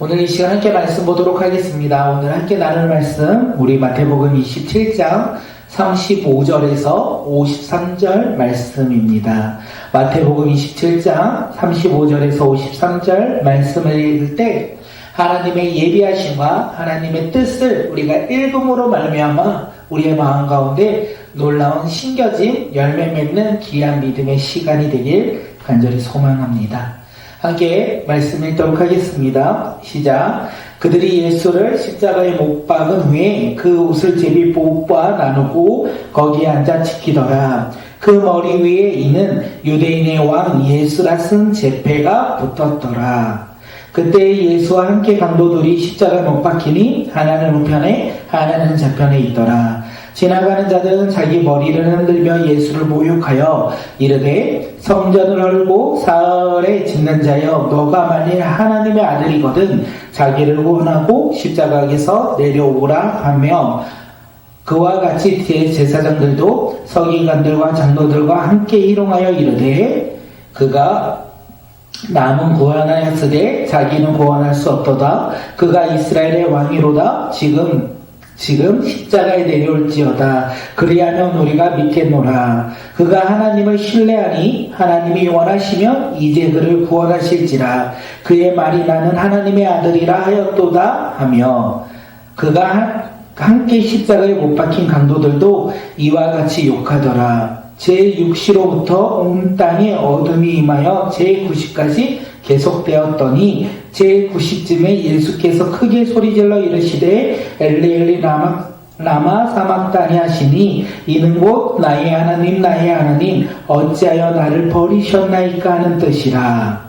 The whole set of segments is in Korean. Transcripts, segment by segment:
오늘 이 시간 함께 말씀 보도록 하겠습니다. 오늘 함께 나눌 말씀 우리 마태복음 27장 35절에서 53절 말씀입니다. 마태복음 27장 35절에서 53절 말씀을 읽을 때 하나님의 예비하심과 하나님의 뜻을 우리가 읽음으로 말미암아 우리의 마음 가운데 놀라운 신겨짐, 열매 맺는 귀한 믿음의 시간이 되길 간절히 소망합니다. 함께 말씀 읽도록 하겠습니다. 시작. 그들이 예수를 십자가에 못 박은 후에 그 옷을 제비뽑아 나누고 거기에 앉아 지키더라. 그 머리 위에 이는 유대인의 왕 예수라 쓴 제패가 붙었더라. 그때 예수와 함께 강도들이 십자가에 못 박히니 하나는 우편에 하나는 좌편에 있더라. 지나가는 자들은 자기 머리를 흔들며 예수를 모욕하여 이르되 성전을 헐고 사흘에 짓는 자여 너가 만일 하나님의 아들이거든 자기를 구원하고 십자가에서 내려오라 하며 그와 같이 제사장들도 서기관들과 장로들과 함께 희롱하여 이르되 그가 남은 구원하였으되 자기는 구원할 수 없도다. 그가 이스라엘의 왕이로다. 지금 십자가에 내려올지어다. 그리하면 우리가 믿겠노라. 그가 하나님을 신뢰하니 하나님이 원하시면 이제 그를 구원하실지라. 그의 말이 나는 하나님의 아들이라 하였도다 하며 그가 함께 십자가에 못 박힌 강도들도 이와 같이 욕하더라. 제6시로부터 온 땅에 어둠이 임하여 제9시까지 계속되었더니 제9시쯤에 예수께서 크게 소리질러 이르시되 엘리 엘리 라마 사막다니 하시니 이는 곧 나의 하나님 어찌하여 나를 버리셨나이까 하는 뜻이라.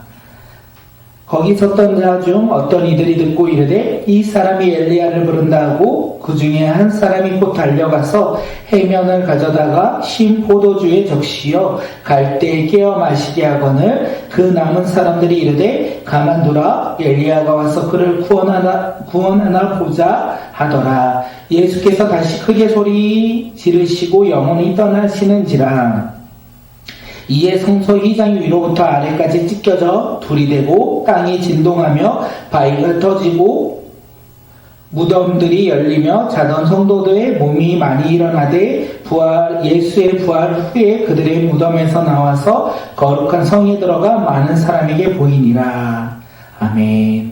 거기 섰던 자 중 어떤 이들이 듣고 이르되 이 사람이 엘리야를 부른다 하고 그 중에 한 사람이 곧 달려가서 해면을 가져다가 신 포도주에 적시어 갈 때에 깨어 마시게 하거늘 그 남은 사람들이 이르되 가만두라 엘리야가 와서 그를 구원하나 보자 하더라. 예수께서 다시 크게 소리 지르시고 영원히 떠나시는지라. 이에 성소 휘장이 위로부터 아래까지 찢겨져 둘이 되고 땅이 진동하며 바위가 터지고 무덤들이 열리며 자던 성도들의 몸이 많이 일어나되 예수의 부활 후에 그들의 무덤에서 나와서 거룩한 성에 들어가 많은 사람에게 보이니라. 아멘.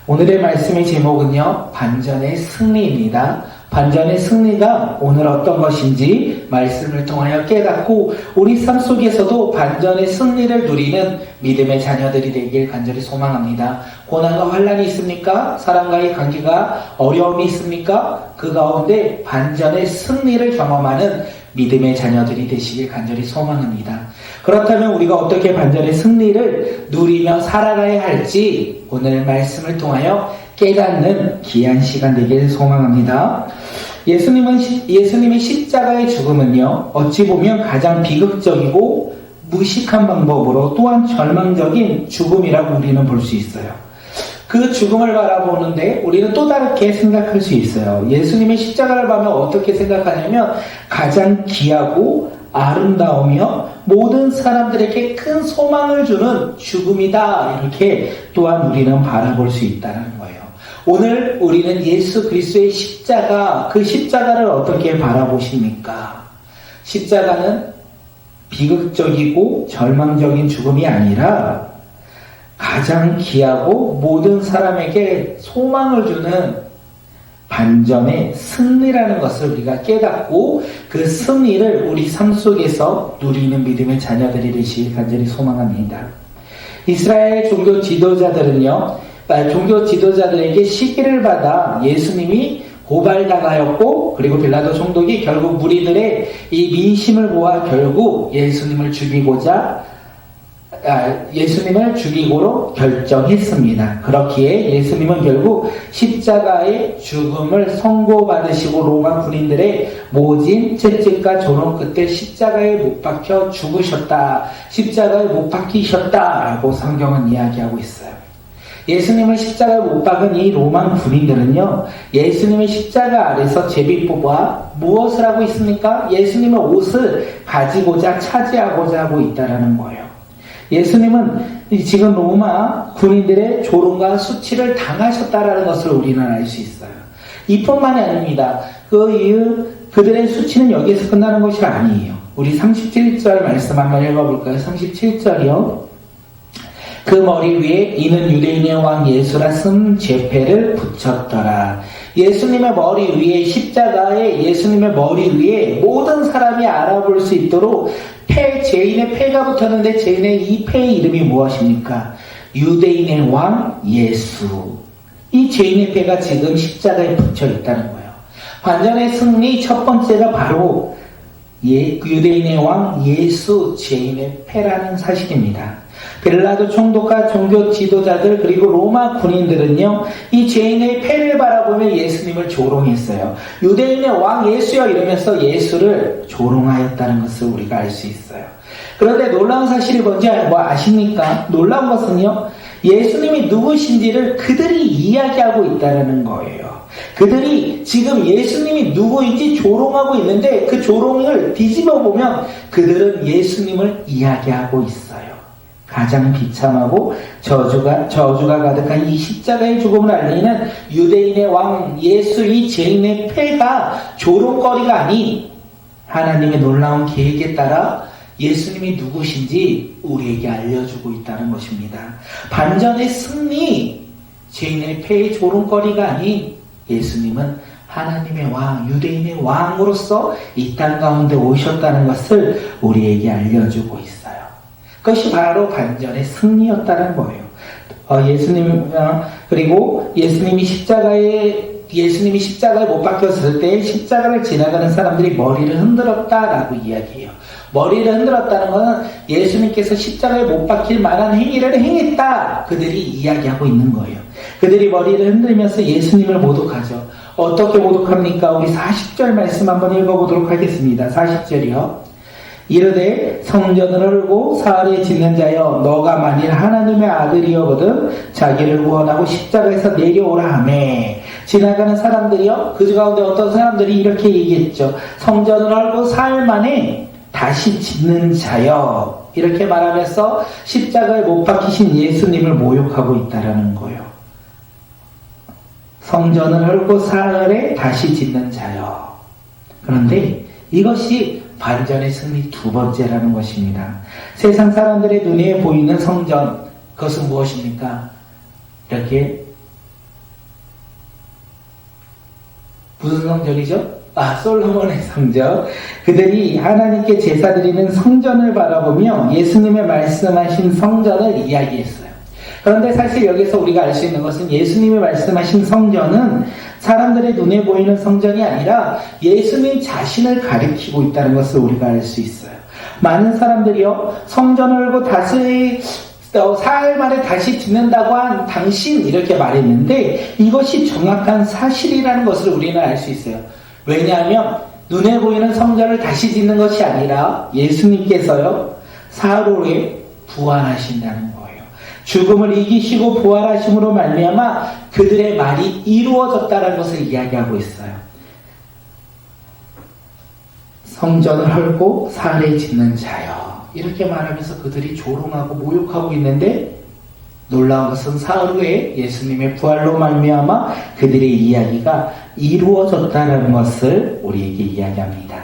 오늘의 말씀의 제목은요, 반전의 승리입니다. 반전의 승리가 오늘 어떤 것인지 말씀을 통하여 깨닫고 우리 삶 속에서도 반전의 승리를 누리는 믿음의 자녀들이 되길 간절히 소망합니다. 고난과 환난이 있습니까? 사람과의 관계가 어려움이 있습니까? 그 가운데 반전의 승리를 경험하는 믿음의 자녀들이 되시길 간절히 소망합니다. 그렇다면 우리가 어떻게 반전의 승리를 누리며 살아가야 할지 오늘 말씀을 통하여 깨닫는 귀한 시간 되길 소망합니다. 예수님의 십자가의 죽음은요, 어찌 보면 가장 비극적이고 무식한 방법으로 또한 절망적인 죽음이라고 우리는 볼 수 있어요. 그 죽음을 바라보는데 우리는 또 다르게 생각할 수 있어요. 예수님의 십자가를 보면 어떻게 생각하냐면 가장 귀하고 아름다우며 모든 사람들에게 큰 소망을 주는 죽음이다. 이렇게 또한 우리는 바라볼 수 있다는 거예요. 오늘 우리는 예수 그리스도의 십자가, 그 십자가를 어떻게 바라보십니까? 십자가는 비극적이고 절망적인 죽음이 아니라 가장 귀하고 모든 사람에게 소망을 주는 반전의 승리라는 것을 우리가 깨닫고 그 승리를 우리 삶 속에서 누리는 믿음의 자녀들이 되시길 간절히 소망합니다. 이스라엘 종교 지도자들에게 시기를 받아 예수님이 고발당하였고 그리고 빌라도 총독이 결국 무리들의 이 민심을 모아 결국 예수님을 죽이고로 결정했습니다. 그렇기에 예수님은 결국 십자가의 죽음을 선고받으시고 로마 군인들의 모진 채찍과 조롱 끝에 십자가에 못 박혀 죽으셨다. 십자가에 못 박히셨다라고 성경은 이야기하고 있어요. 예수님을 십자가에 못 박은 이 로마 군인들은요, 예수님의 십자가 아래서 제비 뽑아 무엇을 하고 있습니까? 예수님의 옷을 가지고자 차지하고자 하고 있다라는 거예요. 예수님은 지금 로마 군인들의 조롱과 수치를 당하셨다라는 것을 우리는 알 수 있어요. 이뿐만이 아닙니다. 그 이유 그들의 수치는 여기에서 끝나는 것이 아니에요. 우리 37절 말씀 한번 읽어볼까요? 37절이요. 그 머리 위에 이는 유대인의 왕 예수라 쓴 제패를 붙였더라. 예수님의 머리 위에, 십자가에 예수님의 머리 위에 모든 사람이 알아볼 수 있도록 죄인의 패가 붙었는데 죄인의 이 패의 이름이 무엇입니까? 유대인의 왕 예수. 이 죄인의 패가 지금 십자가에 붙여 있다는 거예요. 반전의 승리 첫 번째가 바로 유대인의 왕 예수 죄인의 패라는 사실입니다. 빌라도 총독과 종교 지도자들 그리고 로마 군인들은요, 이 죄인의 패를 바라보며 예수님을 조롱했어요. 유대인의 왕 예수여 이러면서 예수를 조롱하였다는 것을 우리가 알 수 있어요. 그런데 놀라운 사실이 뭔지 아십니까? 놀라운 것은요, 예수님이 누구신지를 그들이 이야기하고 있다는 거예요. 그들이 지금 예수님이 누구인지 조롱하고 있는데 그 조롱을 뒤집어 보면 그들은 예수님을 이야기하고 있어요. 가장 비참하고 저주가 가득한 이 십자가의 죽음을 알리는 유대인의 왕 예수 이 죄인의 패가 조롱거리가 아닌 하나님의 놀라운 계획에 따라 예수님이 누구신지 우리에게 알려주고 있다는 것입니다. 반전의 승리, 죄인의 패의 조롱거리가 아닌 예수님은 하나님의 왕, 유대인의 왕으로서 이 땅 가운데 오셨다는 것을 우리에게 알려주고 있어요. 그것이 바로 반전의 승리였다는 거예요. 그리고 예수님이 십자가에 못 박혔을 때 십자가를 지나가는 사람들이 머리를 흔들었다라고 이야기해요. 머리를 흔들었다는 것은 예수님께서 십자가에 못 박힐 만한 행위를 행했다. 그들이 이야기하고 있는 거예요. 그들이 머리를 흔들면서 예수님을 모독하죠. 어떻게 모독합니까? 우리 40절 말씀 한번 읽어보도록 하겠습니다. 40절이요. 이르되 성전을 헐고 사흘에 짓는 자여 너가 만일 하나님의 아들이여거든 자기를 구원하고 십자가에서 내려오라 하매. 지나가는 사람들이요, 그 가운데 어떤 사람들이 이렇게 얘기했죠. 성전을 헐고 사흘 만에 다시 짓는 자여, 이렇게 말하면서 십자가에 못 박히신 예수님을 모욕하고 있다라는 거예요. 성전을 헐고 사흘에 다시 짓는 자여. 그런데 이것이 반전의 승리 두 번째라는 것입니다. 세상 사람들의 눈에 보이는 성전, 그것은 무엇입니까? 이렇게 무슨 성전이죠? 솔로몬의 성전. 그들이 하나님께 제사 드리는 성전을 바라보며 예수님의 말씀하신 성전을 이야기했어요. 그런데 사실 여기서 우리가 알 수 있는 것은 예수님이 말씀하신 성전은 사람들의 눈에 보이는 성전이 아니라 예수님 자신을 가리키고 있다는 것을 우리가 알 수 있어요. 많은 사람들이요, 성전을 헐고 사흘 만에 다시 짓는다고 한 당신, 이렇게 말했는데 이것이 정확한 사실이라는 것을 우리는 알 수 있어요. 왜냐하면 눈에 보이는 성전을 다시 짓는 것이 아니라 예수님께서요, 사흘 후에 부활하신다는 거예요. 죽음을 이기시고 부활하심으로 말미암아 그들의 말이 이루어졌다는 것을 이야기하고 있어요. 성전을 헐고 사흘에 짓는 자여, 이렇게 말하면서 그들이 조롱하고 모욕하고 있는데 놀라운 것은 사흘 후에 예수님의 부활로 말미암아 그들의 이야기가 이루어졌다는 것을 우리에게 이야기합니다.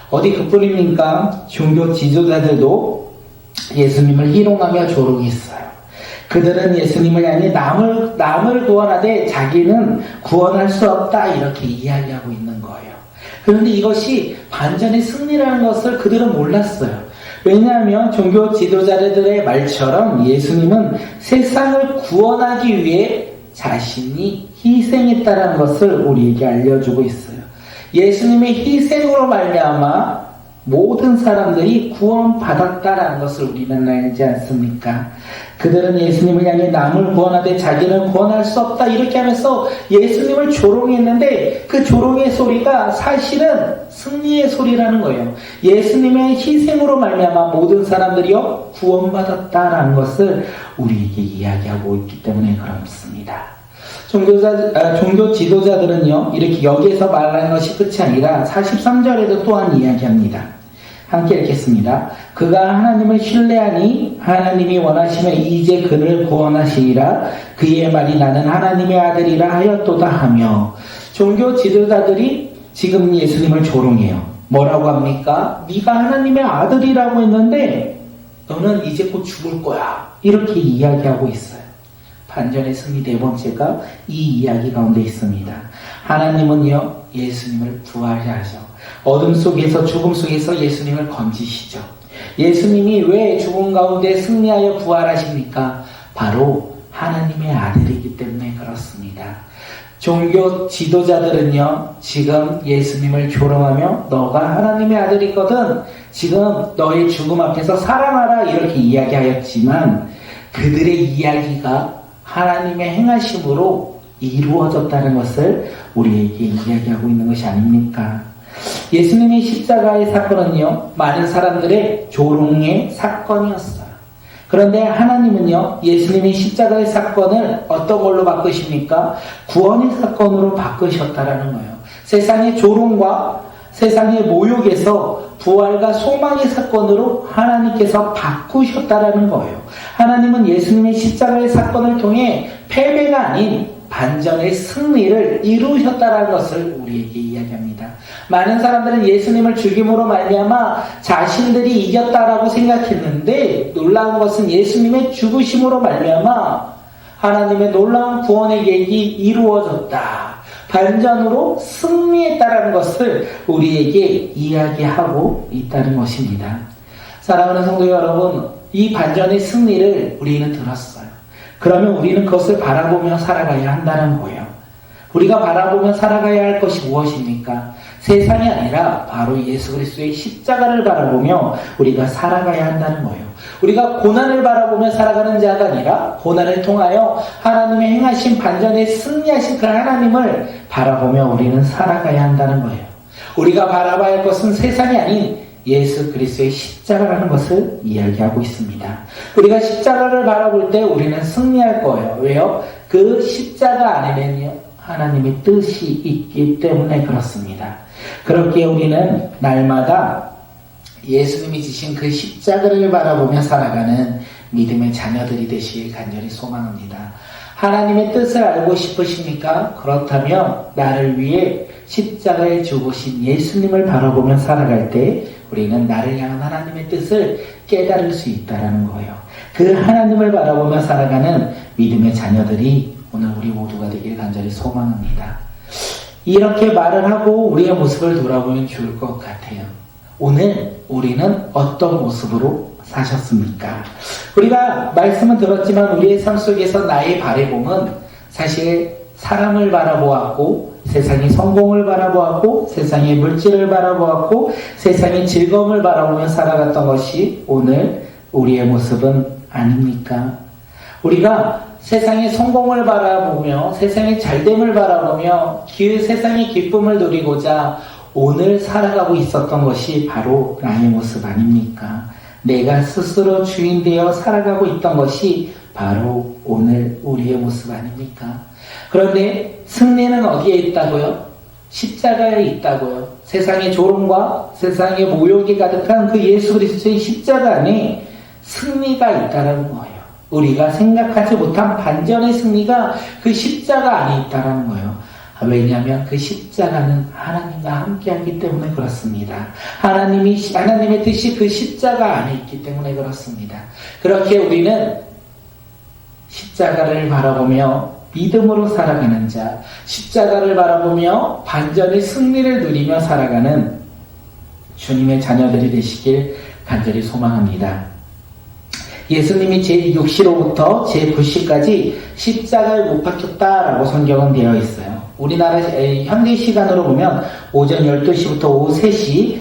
어디 그뿐입니까? 종교 지도자들도 예수님을 희롱하며 조롱했어요. 그들은 예수님을 향해 남을 구원하되 자기는 구원할 수 없다, 이렇게 이야기하고 있는 거예요. 그런데 이것이 반전의 승리라는 것을 그들은 몰랐어요. 왜냐하면 종교 지도자들의 말처럼 예수님은 세상을 구원하기 위해 자신이 희생했다는 것을 우리에게 알려주고 있어요. 예수님의 희생으로 말미암아 모든 사람들이 구원받았다라는 것을 우리는 알지 않습니까? 그들은 예수님을 향해 남을 구원하되 자기는 구원할 수 없다, 이렇게 하면서 예수님을 조롱했는데 그 조롱의 소리가 사실은 승리의 소리라는 거예요. 예수님의 희생으로 말미암아 모든 사람들이요 구원받았다라는 것을 우리에게 이야기하고 있기 때문에 그렇습니다. 종교 지도자들은요, 이렇게 여기에서 말하는 것이 끝이 아니라 43절에도 또한 이야기합니다. 함께 읽겠습니다. 그가 하나님을 신뢰하니 하나님이 원하시면 이제 그를 구원하시리라. 그의 말이 나는 하나님의 아들이라 하였도다 하며, 종교 지도자들이 지금 예수님을 조롱해요. 뭐라고 합니까? 네가 하나님의 아들이라고 했는데 너는 이제 곧 죽을 거야. 이렇게 이야기하고 있어요. 반전의 승리 네 번째가 이 이야기 가운데 있습니다. 하나님은요, 예수님을 부활하셔. 어둠 속에서, 죽음 속에서 예수님을 건지시죠. 예수님이 왜 죽음 가운데 승리하여 부활하십니까? 바로 하나님의 아들이기 때문에 그렇습니다. 종교 지도자들은요, 지금 예수님을 조롱하며 너가 하나님의 아들이거든, 지금 너의 죽음 앞에서 살아나라, 이렇게 이야기하였지만 그들의 이야기가 하나님의 행하심으로 이루어졌다는 것을 우리에게 이야기하고 있는 것이 아닙니까? 예수님의 십자가의 사건은요, 많은 사람들의 조롱의 사건이었어요. 그런데 하나님은요, 예수님의 십자가의 사건을 어떤 걸로 바꾸십니까? 구원의 사건으로 바꾸셨다라는 거예요. 세상의 조롱과 세상의 모욕에서 부활과 소망의 사건으로 하나님께서 바꾸셨다라는 거예요. 하나님은 예수님의 십자가의 사건을 통해 패배가 아닌 반전의 승리를 이루셨다는 것을 우리에게 이야기합니다. 많은 사람들은 예수님을 죽임으로 말미암아 자신들이 이겼다라고 생각했는데, 놀라운 것은 예수님의 죽으심으로 말미암아 하나님의 놀라운 구원의 계획이 이루어졌다, 반전으로 승리했다라는 것을 우리에게 이야기하고 있다는 것입니다. 사랑하는 성도 여러분, 이 반전의 승리를 우리는 들었어요. 그러면 우리는 그것을 바라보며 살아가야 한다는 거예요. 우리가 바라보며 살아가야 할 것이 무엇입니까? 세상이 아니라 바로 예수 그리스도의 십자가를 바라보며 우리가 살아가야 한다는 거예요. 우리가 고난을 바라보며 살아가는 자가 아니라 고난을 통하여 하나님의 행하신 반전에 승리하신 그 하나님을 바라보며 우리는 살아가야 한다는 거예요. 우리가 바라봐야 할 것은 세상이 아닌 예수 그리스도의 십자가라는 것을 이야기하고 있습니다. 우리가 십자가를 바라볼 때 우리는 승리할 거예요. 왜요? 그 십자가 안에는요, 하나님의 뜻이 있기 때문에 그렇습니다. 그렇게 우리는 날마다 예수님이 지신 그 십자가를 바라보며 살아가는 믿음의 자녀들이 되시길 간절히 소망합니다. 하나님의 뜻을 알고 싶으십니까? 그렇다면 나를 위해 십자가에 죽으신 예수님을 바라보며 살아갈 때 우리는 나를 향한 하나님의 뜻을 깨달을 수 있다는 거예요. 그 하나님을 바라보며 살아가는 믿음의 자녀들이 오늘 우리 모두가 되길 간절히 소망합니다. 이렇게 말을 하고 우리의 모습을 돌아보면 좋을 것 같아요. 오늘 우리는 어떤 모습으로 사셨습니까? 우리가 말씀은 들었지만 우리의 삶 속에서 나의 바라봄은 사실 사람을 바라보았고, 세상의 성공을 바라보았고, 세상의 물질을 바라보았고, 세상의 즐거움을 바라보며 살아갔던 것이 오늘 우리의 모습은 아닙니까? 우리가 세상의 성공을 바라보며 세상의 잘됨을 바라보며 그 세상의 기쁨을 누리고자 오늘 살아가고 있었던 것이 바로 나의 모습 아닙니까? 내가 스스로 주인 되어 살아가고 있던 것이 바로 오늘 우리의 모습 아닙니까? 그런데 승리는 어디에 있다고요? 십자가에 있다고요. 세상의 조롱과 세상의 모욕이 가득한 그 예수 그리스도의 십자가 안에 승리가 있다는 거예요. 우리가 생각하지 못한 반전의 승리가 그 십자가 안에 있다는 거예요. 왜냐하면 그 십자가는 하나님과 함께하기 때문에 그렇습니다. 하나님의 뜻이 그 십자가 안에 있기 때문에 그렇습니다. 그렇게 우리는 십자가를 바라보며 믿음으로 살아가는 자, 십자가를 바라보며 반전의 승리를 누리며 살아가는 주님의 자녀들이 되시길 간절히 소망합니다. 예수님이 제6시로부터 제9시까지 십자가에 못 박혔다라고 성경은 되어 있어요. 우리나라 현대 시간으로 보면 오전 12시부터 오후 3시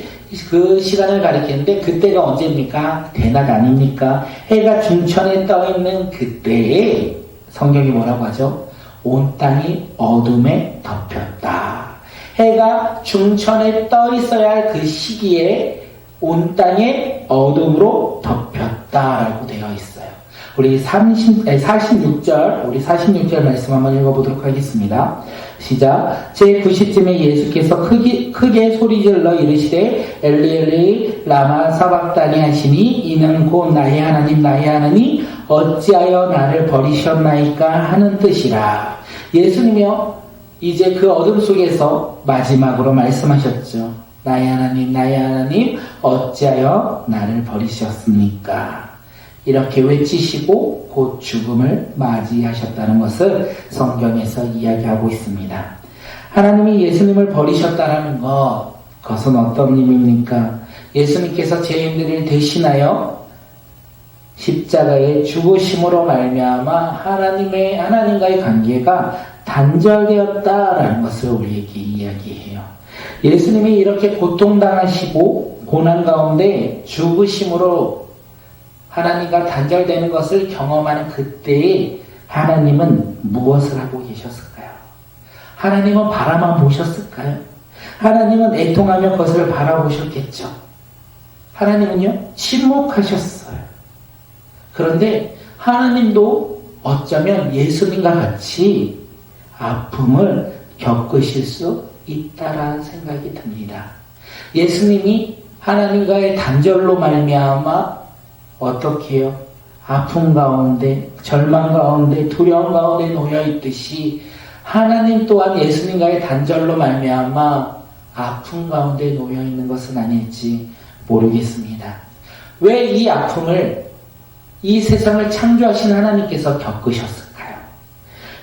그 시간을 가리키는데, 그때가 언제입니까? 대낮 아닙니까? 해가 중천에 떠있는 그때에 성경이 뭐라고 하죠? 온 땅이 어둠에 덮였다. 해가 중천에 떠 있어야 할 그 시기에 온 땅에 어둠으로 덮였다라고 되어 있어요. 우리 46절, 우리 46절 말씀 한번 읽어보도록 하겠습니다. 시작. 제90쯤에 예수께서 크게 소리질러 이르시되 엘리 엘리 라마 사박다니 하시니 이는 곧 나의 하나님 나의 하나님 어찌하여 나를 버리셨나이까 하는 뜻이라. 예수님이요 이제 그 어둠 속에서 마지막으로 말씀하셨죠. 나의 하나님 어찌하여 나를 버리셨습니까? 이렇게 외치시고 곧 죽음을 맞이하셨다는 것을 성경에서 이야기하고 있습니다. 하나님이 예수님을 버리셨다는 그것은 어떤 의미입니까? 예수님께서 죄인들을 대신하여 십자가에 죽으심으로 말미암아 하나님과의 관계가 단절되었다라는 것을 우리에게 이야기해요. 예수님이 이렇게 고통당하시고 고난 가운데 죽으심으로 하나님과 단절되는 것을 경험하는 그때에 하나님은 무엇을 하고 계셨을까요? 하나님은 바라만 보셨을까요? 하나님은 애통하며 그것을 바라보셨겠죠. 하나님은요 침묵하셨어요. 그런데 하나님도 어쩌면 예수님과 같이 아픔을 겪으실 수 있다라는 생각이 듭니다. 예수님이 하나님과의 단절로 말미암아 어떻게 해요? 아픔 가운데, 절망 가운데, 두려움 가운데 놓여있듯이 하나님 또한 예수님과의 단절로 말미암아 아픔 가운데 놓여있는 것은 아닐지 모르겠습니다. 왜 이 아픔을 이 세상을 창조하신 하나님께서 겪으셨을까요?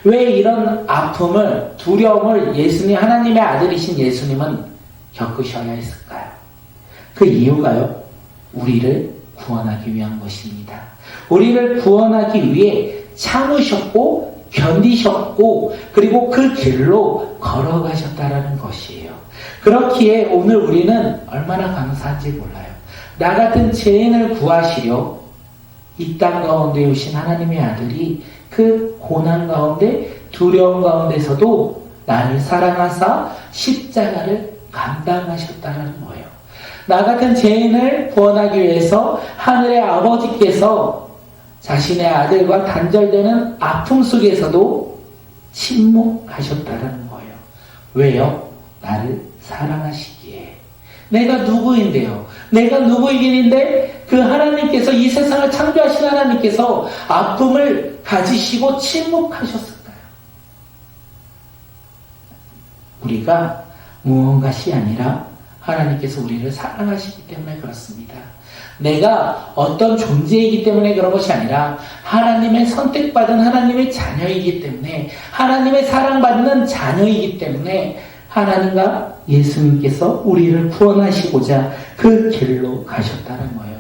왜 이런 아픔을, 두려움을 하나님의 아들이신 예수님은 겪으셔야 했을까요? 그 이유가요, 우리를 구원하기 위한 것입니다. 우리를 구원하기 위해 참으셨고 견디셨고 그리고 그 길로 걸어가셨다라는 것이에요. 그렇기에 오늘 우리는 얼마나 감사한지 몰라요. 나 같은 죄인을 구하시려 이 땅 가운데 오신 하나님의 아들이 그 고난 가운데 두려움 가운데서도 나를 사랑하사 십자가를 감당하셨다는 거예요. 나 같은 죄인을 구원하기 위해서 하늘의 아버지께서 자신의 아들과 단절되는 아픔 속에서도 침묵하셨다는 거예요. 왜요? 나를 사랑하시기에. 내가 누구인데요? 내가 누구이긴인데 그 하나님께서, 이 세상을 창조하신 하나님께서 아픔을 가지시고 침묵하셨을까요? 우리가 무언가시 아니라 하나님께서 우리를 사랑하시기 때문에 그렇습니다. 내가 어떤 존재이기 때문에 그런 것이 아니라 하나님의 선택받은 하나님의 자녀이기 때문에, 하나님의 사랑받는 자녀이기 때문에 하나님과 예수님께서 우리를 구원하시고자 그 길로 가셨다는 거예요.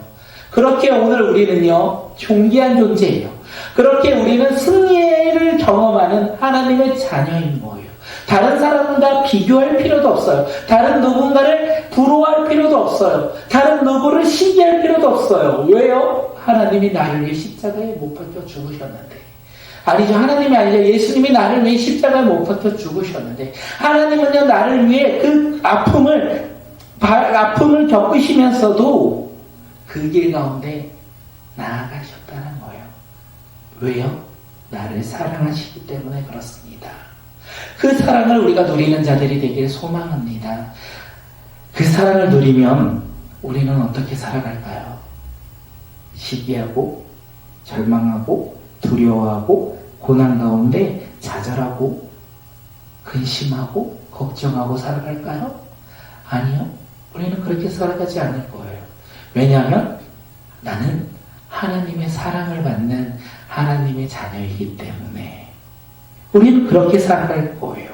그렇게 오늘 우리는요 존귀한 존재예요. 그렇게 우리는 승리를 경험하는 하나님의 자녀인 거예요. 다른 사람과 비교할 필요도 없어요. 다른 누군가를 부러워할 필요도 없어요. 다른 누구를 시기할 필요도 없어요. 왜요? 하나님이 나를 위해 십자가에 못 박혀 죽으셨는데. 아니죠. 하나님이 아니죠. 예수님이 나를 위해 십자가에 못 박혀 죽으셨는데, 하나님은요 나를 위해 그 아픔을 겪으시면서도 그 길 가운데 나아가셨다는 거예요. 왜요? 나를 사랑하시기 때문에 그렇습니다. 그 사랑을 우리가 누리는 자들이 되길 소망합니다. 그 사랑을 누리면 우리는 어떻게 살아갈까요? 시기하고 절망하고 두려워하고 고난 가운데 좌절하고 근심하고 걱정하고 살아갈까요? 아니요. 우리는 그렇게 살아가지 않을 거예요. 왜냐하면 나는 하나님의 사랑을 받는 하나님의 자녀이기 때문에 우리는 그렇게 살아갈 거예요.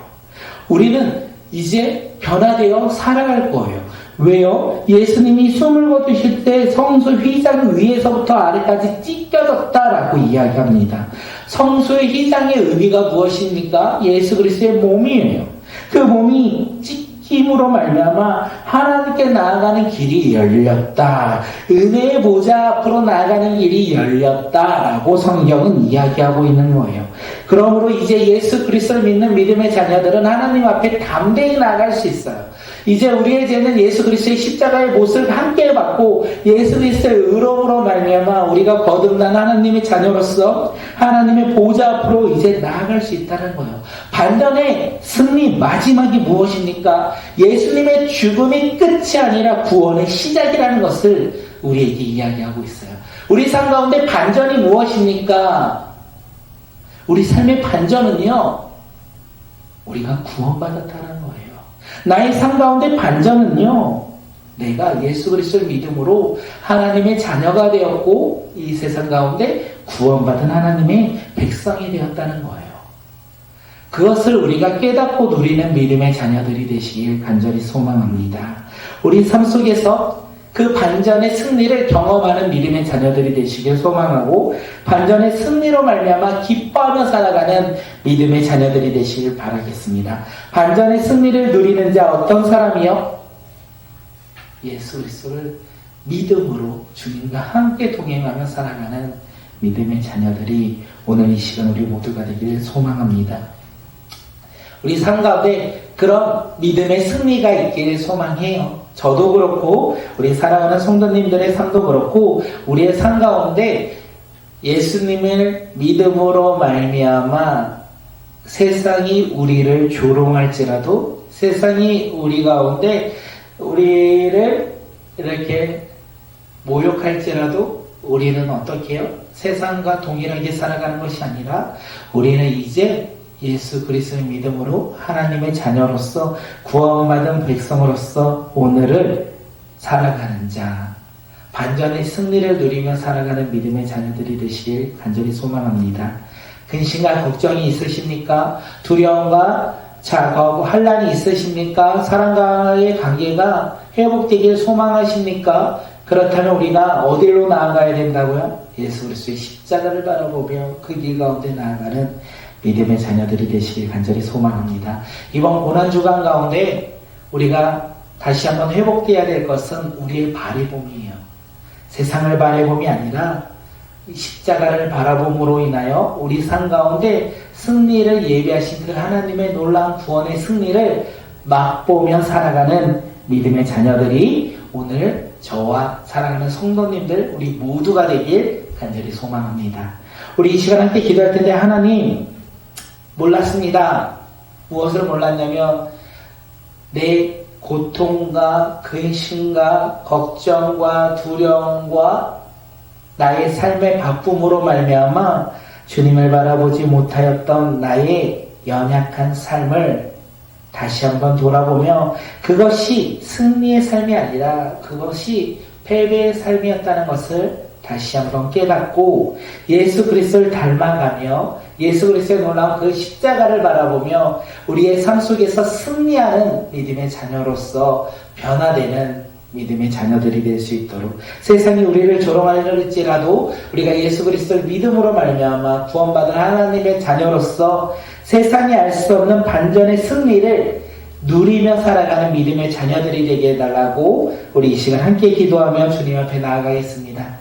우리는 이제 변화되어 살아갈 거예요. 왜요? 예수님이 숨을 거두실 때 성소 휘장 위에서부터 아래까지 찢겨졌다라고 이야기합니다. 성소의 휘장의 의미가 무엇입니까? 예수 그리스도의 몸이에요. 그 몸이 찢김으로 말미암아 하나님께 나아가는 길이 열렸다. 은혜의 보좌 앞으로 나아가는 길이 열렸다라고 성경은 이야기하고 있는 거예요. 그러므로 이제 예수 그리스도를 믿는 믿음의 자녀들은 하나님 앞에 담대히 나아갈 수 있어요. 이제 우리의 죄는 예수 그리스도의 십자가의 못을 함께 받고 예수 그리스도의 의로움으로 말미암아 우리가 거듭난 하나님의 자녀로서 하나님의 보좌 앞으로 이제 나아갈 수 있다는 거예요. 반전의 승리 마지막이 무엇입니까? 예수님의 죽음이 끝이 아니라 구원의 시작이라는 것을 우리에게 이야기하고 있어요. 우리 삶 가운데 반전이 무엇입니까? 우리 삶의 반전은요, 우리가 구원받았다는 거예요. 나의 삶 가운데 반전은요, 내가 예수 그리스도를 믿음으로 하나님의 자녀가 되었고 이 세상 가운데 구원받은 하나님의 백성이 되었다는 거예요. 그것을 우리가 깨닫고 누리는 믿음의 자녀들이 되시길 간절히 소망합니다. 우리 삶 속에서 그 반전의 승리를 경험하는 믿음의 자녀들이 되시길 소망하고 반전의 승리로 말미암아 기뻐하며 살아가는 믿음의 자녀들이 되시길 바라겠습니다. 반전의 승리를 누리는 자 어떤 사람이요? 예수 그리스도를 믿음으로 주님과 함께 동행하며 살아가는 믿음의 자녀들이 오늘 이 시간 우리 모두가 되기를 소망합니다. 우리 삶 가운데 그런 믿음의 승리가 있기를 소망해요. 저도 그렇고 우리 사랑하는 성도님들의 삶도 그렇고 우리의 삶 가운데 예수님을 믿음으로 말미암아 세상이 우리를 조롱할지라도 세상이 우리 가운데 우리를 이렇게 모욕할지라도 우리는 어떻게 해요? 세상과 동일하게 살아가는 것이 아니라 우리는 이제 예수 그리스도의 믿음으로 하나님의 자녀로서 구원받은 백성으로서 오늘을 살아가는 자, 반전의 승리를 누리며 살아가는 믿음의 자녀들이 되시길 간절히 소망합니다. 근심과 걱정이 있으십니까? 두려움과 자거하고 환란이 있으십니까? 사람과의 관계가 회복되길 소망하십니까? 그렇다면 우리가 어디로 나아가야 된다고요? 예수 그리스도의 십자가를 바라보며 그 길 가운데 나아가는 믿음의 자녀들이 되시길 간절히 소망합니다. 이번 고난주간 가운데 우리가 다시 한번 회복되어야 될 것은 우리의 바라봄이에요. 세상을 바라봄이 아니라 십자가를 바라봄으로 인하여 우리 삶 가운데 승리를 예비하신 그 하나님의 놀라운 구원의 승리를 맛보며 살아가는 믿음의 자녀들이 오늘 저와 사랑하는 성도님들 우리 모두가 되길 간절히 소망합니다. 우리 이 시간 함께 기도할 텐데 하나님 몰랐습니다. 무엇을 몰랐냐면 내 고통과 근심과 걱정과 두려움과 나의 삶의 바쁨으로 말미암아 주님을 바라보지 못하였던 나의 연약한 삶을 다시 한번 돌아보며 그것이 승리의 삶이 아니라 그것이 패배의 삶이었다는 것을 다시 한번 깨닫고 예수 그리스도를 닮아가며 예수 그리스도의 놀라운 그 십자가를 바라보며 우리의 삶 속에서 승리하는 믿음의 자녀로서 변화되는 믿음의 자녀들이 될 수 있도록 세상이 우리를 조롱할지라도 우리가 예수 그리스도를 믿음으로 말미암아 구원받은 하나님의 자녀로서 세상이 알 수 없는 반전의 승리를 누리며 살아가는 믿음의 자녀들이 되게 해달라고 우리 이 시간 함께 기도하며 주님 앞에 나아가겠습니다.